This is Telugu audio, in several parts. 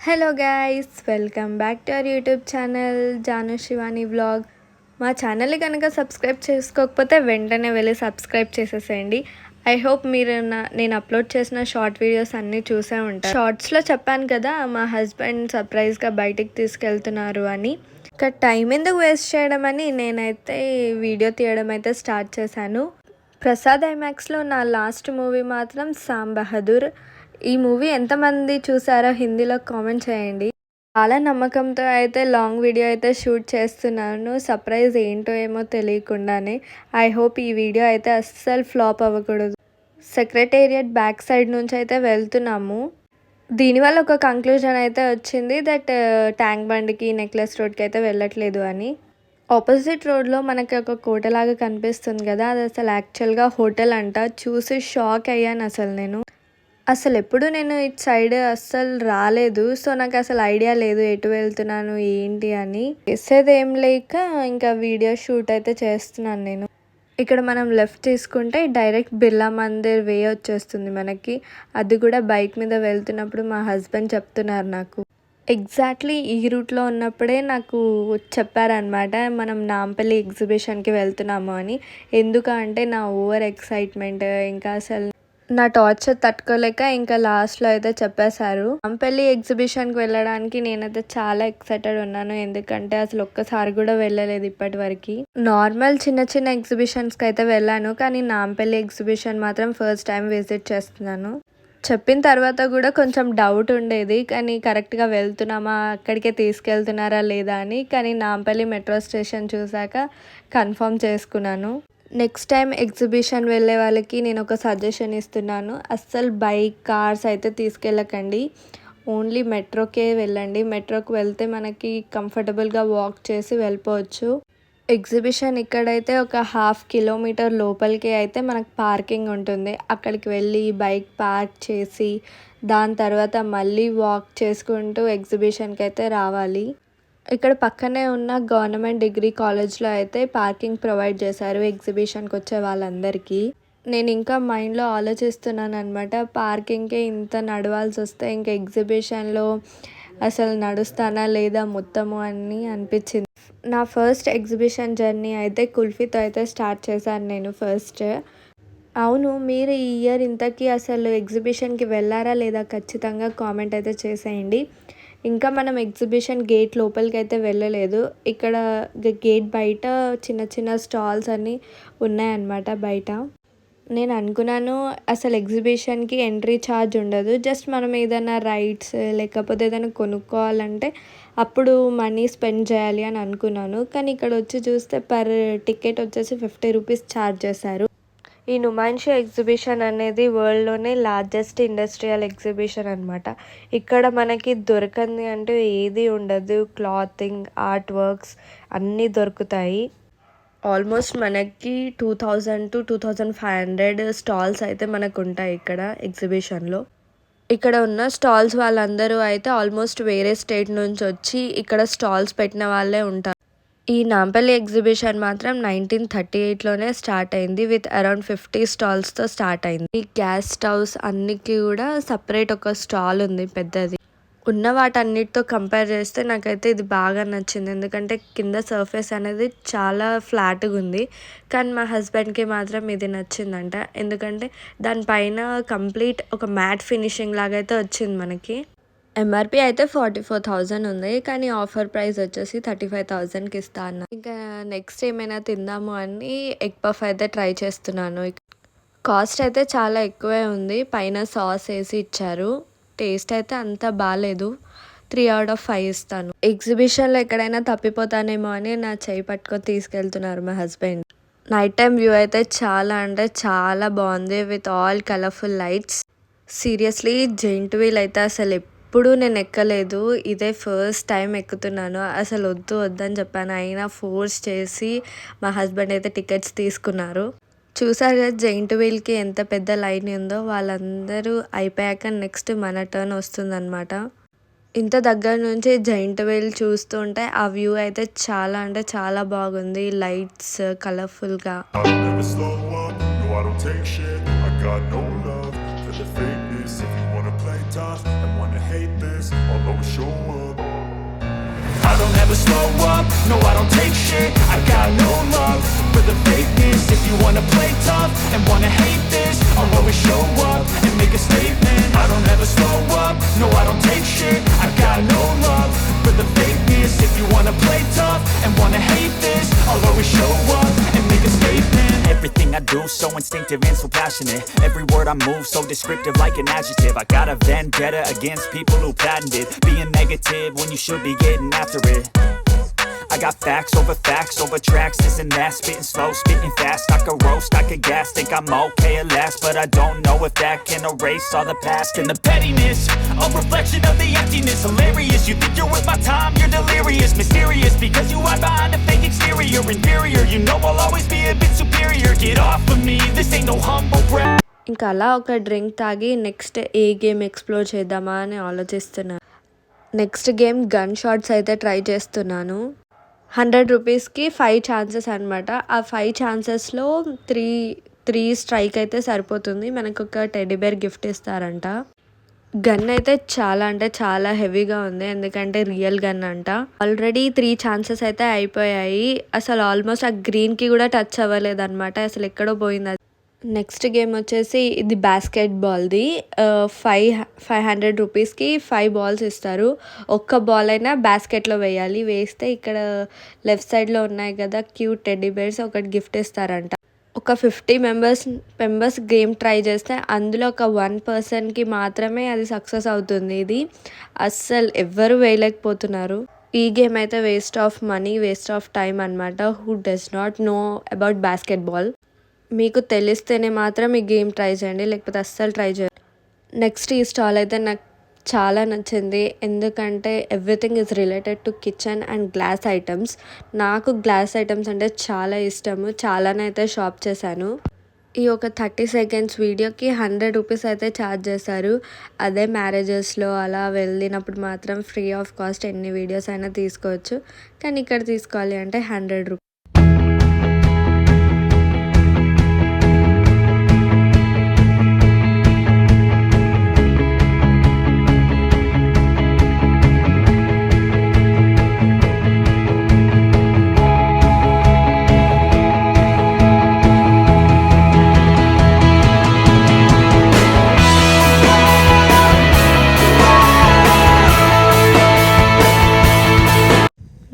Hello guys, welcome back to our YouTube channel Janu Shivani vlog. మా ఛానల్ని కనుక సబ్స్క్రైబ్ చేసుకోకపోతే వెంటనే వెళ్ళి సబ్స్క్రైబ్ చేసేసేయండి. ఐ హోప్ మీరు నేను అప్లోడ్ చేసిన షార్ట్ వీడియోస్ అన్నీ చూసే ఉంటారు. షార్ట్స్లో చెప్పాను కదా మా హస్బెండ్ సర్ప్రైజ్గా బయటికి తీసుకెళ్తున్నారు అని. ఇక టైం ఎందుకు వేస్ట్ చేయడం అని నేనైతే వీడియో తీయడం అయితే స్టార్ట్ చేశాను. ప్రసాద్ ఐమాక్స్లో నా లాస్ట్ మూవీ మాత్రం సామ్ బహదూర్. ఈ మూవీ ఎంతమంది చూసారో హిందీలో కామెంట్ చేయండి. చాలా నమ్మకంతో అయితే లాంగ్ వీడియో అయితే షూట్ చేస్తున్నాను. సర్ప్రైజ్ ఏంటో ఏమో తెలియకుండానే. ఐ హోప్ ఈ వీడియో అయితే అస్సలు ఫ్లాప్ అవ్వకూడదు. సెక్రటేరియట్ బ్యాక్ సైడ్ నుంచి అయితే వెళ్తున్నాము. దీనివల్ల ఒక కంక్లూజన్ అయితే వచ్చింది దట్ ట్యాంక్ బండ్కి నెక్లెస్ రోడ్కి అయితే వెళ్ళట్లేదు అని. ఆపోజిట్ రోడ్లో మనకి ఒక కోటలాగా కనిపిస్తుంది కదా, అది అసలు యాక్చువల్గా హోటల్ అంట. చూసి షాక్ అయ్యాను అసలు ఎప్పుడు నేను ఇటు సైడ్ అస్సలు రాలేదు. సో నాకు అసలు ఐడియా లేదు ఎటు వెళ్తున్నాను ఏంటి అని. చేసేది ఏం లేక ఇంకా వీడియో షూట్ అయితే చేస్తున్నాను నేను. ఇక్కడ మనం లెఫ్ట్ తీసుకుంటే డైరెక్ట్ బిర్లా మందిర్ వే వచ్చేస్తుంది మనకి. అది కూడా బైక్ మీద వెళ్తున్నప్పుడు మా హస్బెండ్ చెప్తున్నారు నాకు. ఎగ్జాక్ట్లీ ఈ రూట్లో ఉన్నప్పుడే నాకు చెప్పారనమాట, మనం నాంపల్లి ఎగ్జిబిషన్కి వెళ్తున్నాము అని. ఎందుకంటే నా ఓవర్ ఎక్సైట్మెంట్ ఇంకా అసలు నా టార్చర్ తట్టుకోలేక ఇంకా లాస్ట్లో అయితే చెప్పేశారు. నాంపల్లి ఎగ్జిబిషన్కి వెళ్ళడానికి నేనైతే చాలా ఎక్సైటెడ్ ఉన్నాను. ఎందుకంటే అసలు ఒక్కసారి కూడా వెళ్ళలేదు ఇప్పటి వరకు. నార్మల్ చిన్న చిన్న ఎగ్జిబిషన్స్కి అయితే వెళ్ళాను, కానీ నాంపల్లి ఎగ్జిబిషన్ మాత్రం ఫస్ట్ టైం విజిట్ చేస్తున్నాను. చెప్పిన తర్వాత కూడా కొంచెం డౌట్ ఉండేది, కానీ కరెక్ట్గా వెళ్తున్నామా, అక్కడికే తీసుకెళ్తున్నారా లేదా అని. కానీ నాంపల్లి మెట్రో స్టేషన్ చూసాక కన్ఫర్మ్ చేసుకున్నాను. నెక్స్ట్ టైం ఎగ్జిబిషన్ వెళ్ళే వాళ్ళకి నేను ఒక సజెషన్ ఇస్తున్నాను. అస్సలు బైక్ కార్స్ అయితే తీసుకెళ్ళకండి, ఓన్లీ మెట్రోకే వెళ్ళండి. మెట్రోకి వెళ్తే మనకి కంఫర్టబుల్గా వాక్ చేసి వెళ్ళిపోవచ్చు. ఎగ్జిబిషన్ ఇక్కడైతే ఒక 1/2 కిలోమీటర్ లోపలికి అయితే మనకు పార్కింగ్ ఉంటుంది. అక్కడికి వెళ్ళి బైక్ పార్క్ చేసి దాని తర్వాత మళ్ళీ వాక్ చేసుకుంటూ ఎగ్జిబిషన్కి అయితే రావాలి. ఇక్కడ పక్కనే ఉన్న గవర్నమెంట్ డిగ్రీ కాలేజ్లో అయితే పార్కింగ్ ప్రొవైడ్ చేశారు ఎగ్జిబిషన్కి వచ్చే వాళ్ళందరికీ. నేను ఇంకా మైండ్లో ఆలోచిస్తున్నాను అనమాట, పార్కింగ్కే ఇంత నడవాల్సి వస్తే ఇంకా ఎగ్జిబిషన్లో అసలు నడుస్తానా లేదా మొత్తము అని అనిపించింది. నా ఫస్ట్ ఎగ్జిబిషన్ జర్నీ అయితే కుల్ఫీతో అయితే స్టార్ట్ చేశాను నేను ఫస్ట్. అవును, మీరు ఈ ఇయర్ ఇంతకీ అసలు ఎగ్జిబిషన్కి వెళ్ళారా లేదా ఖచ్చితంగా కామెంట్ అయితే చేసేయండి. ఇంకా మనం ఎగ్జిబిషన్ గేట్ లోపలికి అయితే వెళ్ళలేదు. ఇక్కడ గేట్ బయట చిన్న చిన్న స్టాల్స్ అన్నీ ఉన్నాయన్నమాట బయట. నేను అనుకున్నాను అసలు ఎగ్జిబిషన్కి ఎంట్రీ ఛార్జ్ ఉండదు, జస్ట్ మనం ఏదైనా రైడ్స్ లేకపోతే ఏదైనా కొనుక్కోవాలంటే అప్పుడు మనీ స్పెండ్ చేయాలి అని అనుకున్నాను. కానీ ఇక్కడ వచ్చి చూస్తే పర్ టికెట్ వచ్చేసి 50 రూపీస్ ఛార్జ్ చేశారు. ఈ నుమాన్షి ఎగ్జిబిషన్ అనేది వరల్డ్లోనే లార్జెస్ట్ ఇండస్ట్రియల్ ఎగ్జిబిషన్ అనమాట. ఇక్కడ మనకి దొరకంది అంటూ ఏది ఉండదు. క్లాతింగ్, ఆర్ట్ వర్క్స్ అన్నీ దొరుకుతాయి. ఆల్మోస్ట్ మనకి 2000 to 2500 స్టాల్స్ అయితే మనకు ఉంటాయి ఇక్కడ ఎగ్జిబిషన్లో. ఇక్కడ ఉన్న స్టాల్స్ వాళ్ళందరూ అయితే ఆల్మోస్ట్ వేరే స్టేట్ నుంచి వచ్చి ఇక్కడ స్టాల్స్ పెట్టిన వాళ్ళే ఉంటారు. ఈ నాంపల్లి ఎగ్జిబిషన్ మాత్రం 1938లోనే స్టార్ట్ అయింది. విత్ అరౌండ్ 50 స్టాల్స్తో స్టార్ట్ అయింది. ఈ గ్యాస్ స్టవ్స్ అన్నికి కూడా సపరేట్ ఒక స్టాల్ ఉంది పెద్దది. ఉన్న వాటన్నిటితో కంపేర్ చేస్తే నాకైతే ఇది బాగా నచ్చింది, ఎందుకంటే కింద సర్ఫేస్ అనేది చాలా ఫ్లాట్గా ఉంది. కానీ మా హస్బెండ్కి మాత్రం ఇది నచ్చిందంట, ఎందుకంటే దానిపైన కంప్లీట్ ఒక మ్యాట్ ఫినిషింగ్ లాగా అయితే వచ్చింది మనకి. ఎంఆర్పి అయితే 44,000 ఉంది, కానీ ఆఫర్ ప్రైస్ వచ్చేసి 35,000కి ఇస్తా అన్న. ఇంకా నెక్స్ట్ ఏమైనా తిందాము అని ఎగ్ పఫ్ అయితే ట్రై చేస్తున్నాను. కాస్ట్ అయితే చాలా ఎక్కువే ఉంది, పైన సాస్ వేసి ఇచ్చారు. టేస్ట్ అయితే అంత బాగాలేదు, 3 out of 5 ఇస్తాను. ఎగ్జిబిషన్లో ఎక్కడైనా తప్పిపోతానేమో అని నా చేయి పట్టుకొని తీసుకెళ్తున్నారు మా హస్బెండ్. నైట్ టైం వ్యూ అయితే చాలా అంటే చాలా బాగుంది, with all colourful lights. Seriously giant wheel అయితే అసలు ఎప్పుడు నేను ఎక్కలేదు, ఇదే ఫస్ట్ టైం ఎక్కుతున్నాను. అసలు వద్దని చెప్పాను, అయినా ఫోర్స్ చేసి మా హస్బెండ్ అయితే టికెట్స్ తీసుకున్నారు. చూసారు కదా జెయింట్ వీల్కి ఎంత పెద్ద లైన్ ఉందో. వాళ్ళందరూ అయిపోయాక నెక్స్ట్ మన టర్న్ వస్తుందన్నమాట. ఇంత దగ్గర నుంచి జెయింట్ వీల్ చూస్తుంటే ఆ వ్యూ అయితే చాలా అంటే చాలా బాగుంది, లైట్స్ కలర్ఫుల్గా. tough and wanna hate this, I'll always show never slow up, no I don't take shit. I got no love for the fakeness. If you wanna play tough and wanna hate this, I'll always show up and make a statement. I don't ever slow up, no I don't take shit. I got no love for the fakeness. If you wanna play tough and wanna hate this, I'll always show up and make a statement. Everything I do so instinctive and so passionate. Every word I move so descriptive like an adjective. I got a vendetta against people who patented being negative when you should be getting after it. I got facts over tracks, this and that. Spitting slow, spitting fast. I could roast, I could gas. Think I'm okay at last, but I don't know if that can erase all the past. And the pettiness, a reflection of the emptiness. Hilarious, you think you're worth my time, you're delirious. Mysterious, because you hide behind a fake exterior. Inferior, you know I'll always be a bit superior. Get off of me, this ain't no humble brag. ఇంకా అలా ఒక డ్రింక్ తాగి నెక్స్ట్ ఏ గేమ్ ఎక్స్ప్లోర్ చేద్దామా అని ఆలోచిస్తున్నాను. నెక్స్ట్ గేమ్ గన్ షాట్స్ అయితే ట్రై చేస్తున్నాను. 100 రూపీస్కి 5 ఛాన్సెస్ అనమాట. ఆ 5 ఛాన్సెస్లో త్రీ స్ట్రైక్ అయితే సరిపోతుంది. మనకు ఒక టెడ్డీ బేర్ గిఫ్ట్ ఇస్తారంట. గన్ అయితే చాలా అంటే చాలా హెవీగా ఉంది, ఎందుకంటే రియల్ గన్ అంట. ఆల్రెడీ 3 ఛాన్సెస్ అయితే అయిపోయాయి. అసలు ఆల్మోస్ట్ ఆ గ్రీన్కి కూడా టచ్ అవ్వలేదు అనమాట. అసలు ఎక్కడో పోయింది. నెక్స్ట్ గేమ్ వచ్చేసి ఇది బాస్కెట్ బాల్ది. 500 రూపీస్కి 5 బాల్స్ ఇస్తారు. ఒక్క బాల్ అయినా బాస్కెట్లో వేయాలి. వేస్తే ఇక్కడ లెఫ్ట్ సైడ్లో ఉన్నాయి కదా క్యూట్ టెడ్డీ బేర్స్, ఒకటి గిఫ్ట్ ఇస్తారంట. ఒక 50 మెంబర్స్ గేమ్ ట్రై చేస్తే అందులో ఒక 1 పర్సన్కి మాత్రమే అది సక్సెస్ అవుతుంది. ఇది అస్సలు ఎవ్వరు వేయలేకపోతున్నారు. ఈ గేమ్ అయితే waste of money, waste of time అనమాట. Who does not know about basketball. మీకు తెలిస్తేనే మాత్రం ఈ గేమ్ ట్రై చేయండి, లేకపోతే అస్సలు ట్రై చేయండి. నెక్స్ట్ ఈ స్టాల్ అయితే నాకు చాలా నచ్చింది, ఎందుకంటే everything is related to kitchen and glass items. నాకు గ్లాస్ ఐటమ్స్ అంటే చాలా ఇష్టము, చాలానే అయితే షాప్ చేశాను. ఈ ఒక 30 సెకండ్స్ వీడియోకి 100 రూపీస్ అయితే ఛార్జ్ చేశారు. అదే మ్యారేజెస్లో అలా వెళ్ళినప్పుడు మాత్రం ఫ్రీ ఆఫ్ కాస్ట్ ఎన్ని వీడియోస్ అయినా తీసుకోవచ్చు, కానీ ఇక్కడ తీసుకోవాలి అంటే 100 రూపీస్.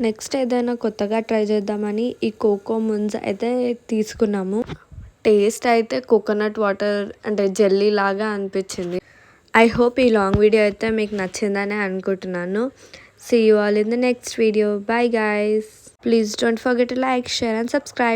నెక్స్ట్ ఏదైనా కొత్తగా ట్రై చేద్దామని ఈ కోకో మున్స్ అయితే తీసుకున్నాము. టేస్ట్ అయితే కోకోనట్ వాటర్ అంటే జెల్లీ లాగా అనిపించింది. ఐ హోప్ ఈ లాంగ్ వీడియో అయితే మీకు నచ్చిందని అనుకుంటున్నాను. See you all in the next video. Bye guys. Please don't forget to like, share and subscribe.